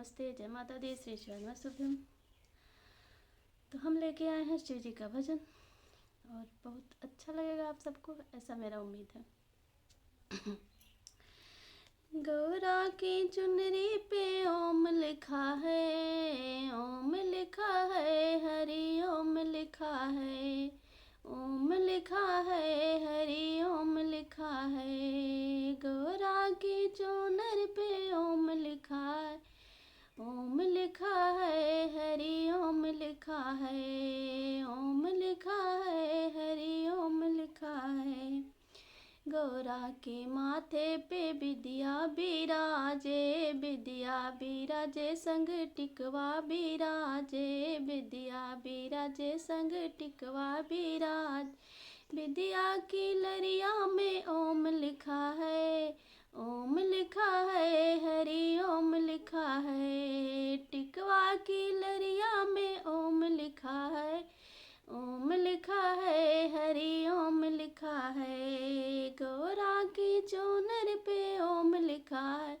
नमस्ते, जय माता दी, श्री शिवानुभ्यम। तो हम लेके आए हैं शिव जी का भजन और बहुत अच्छा लगेगा आप सबको, ऐसा मेरा उम्मीद है। गौरा की चुनरी पे ओम लिखा है, ओम लिखा है, हरि ओम लिखा है, ओम लिखा है, हरि ओम लिखा है। गौरा की चुनर पे ओम लिखा है, ओम लिखा है, हरि ओम लिखा है, ओम लिखा है, हरि ओम लिखा है। गौरा के माथे पे विद्या बिराजे, विद्या बिराजे संग टिकवा बिराजे, विद्या बिराजे संग टिकवा बिराज। विद्या की लरिया में ओम लिखा है, ओम लिखा है, हरि ओम लिखा है। टिकवा की लरिया में ओम लिखा है, ओम लिखा है, हरि ओम लिखा है। गौरा की चोनर पे ओम लिखा है,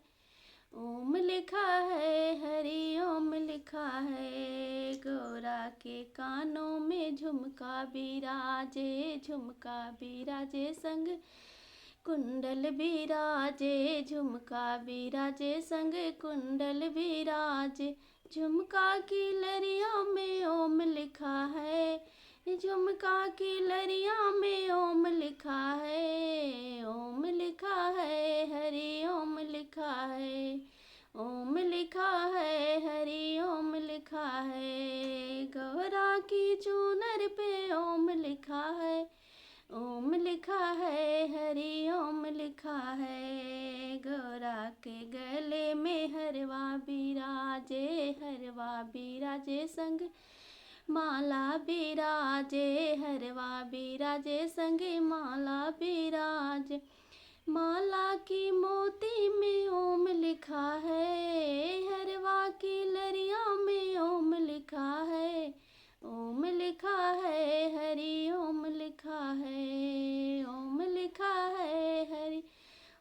ओम लिखा है, हरि ओम लिखा है। गौरा के कानों में झुमका बिराजे, झुमका बिराजे संग कुंडल बिराजे, झुमका बिराजे संग कुंडल बिराजे। झुमका की लरिया में ओम लिखा है, झुमका की लरिया में ओम लिखा है, ओम लिखा है, हरि ओम लिखा है, ओम लिखा है, हरि ओम लिखा है। गौरा की चूनर पे ओम लिखा है, ओम लिखा है, हरि ओम लिखा है। गौरा के गले में हरवा बिराजे, हरवा बिराजे संग माला बिराजे, हरवा बिराजे संग माला बिराजे। माला की मोती में ओम लिखा है, हरवा की लरिया में ओम लिखा है, ओम लिखा है, हरि ओम लिखा है, ओम लिखा है, हरि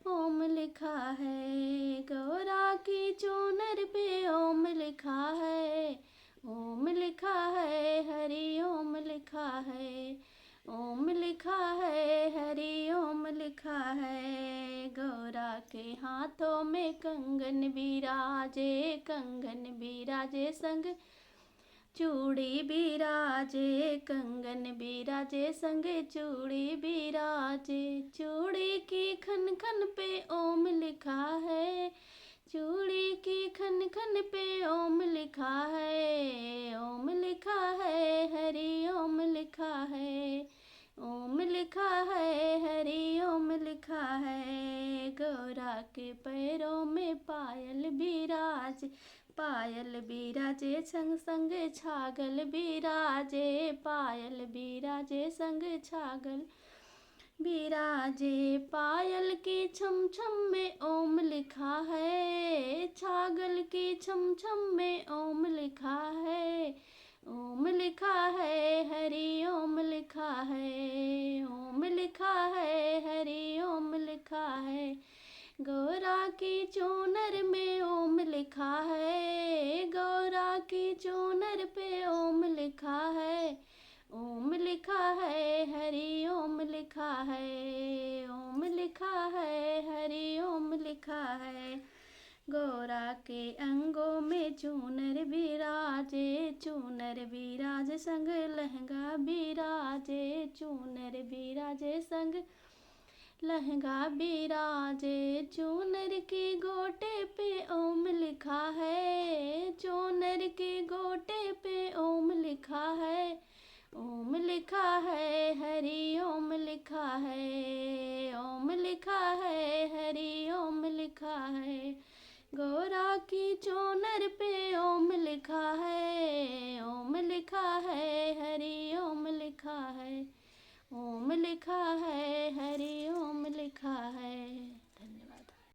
ओम लिखा है। गौरा की चोनर पे ओम लिखा है, ओम लिखा है, हरि ओम लिखा है, ओम लिखा है, हरि ओम लिखा है। गौरा के हाथों में कंगन बिराजे, कंगन बिराजे संग चूड़ी बिराजे, कंगन बिराजे संग चूड़ी बिराजे। चूड़ी की खन खन पे ओम लिखा है, चूड़ी की खन खन पे ओम लिखा है, ओम लिखा है, हरि ओम लिखा है, ओम लिखा है, हरि ओम लिखा है। गौरा के पैरों में पायल बिराज, पायल बिराजे संग संग छागल बिराजे, पायल बिराजे संग छागल बिराजे। पायल की छम छम में ओम लिखा है, छागल की छम छम में ओम लिखा है, ओम लिखा है, हरि ओम लिखा है, ओम लिखा है, हरि ओम लिखा है। गौरा की चूनर में ओम लिखा है, गौरा की चूनर पे ओम लिखा है, ओम लिखा है, हरि ओम लिखा है, ओम लिखा है, हरि ओम लिखा है। गौरा के अंगों में चूनर बिराजे, चूनर बिराज संग लहंगा बिराजे, चूनर बिराजे संग लहंगा बिराजे। चूनर की गोटे पे ओम लिखा है, चूनर की गोटे पे ओम लिखा है, ओम लिखा है, हरि ओम लिखा है, ओम लिखा है, हरि ओम लिखा है। गौरा की चोनर पे ओम लिखा है, ओम लिखा है, हरि ओम लिखा है, ओम लिखा है।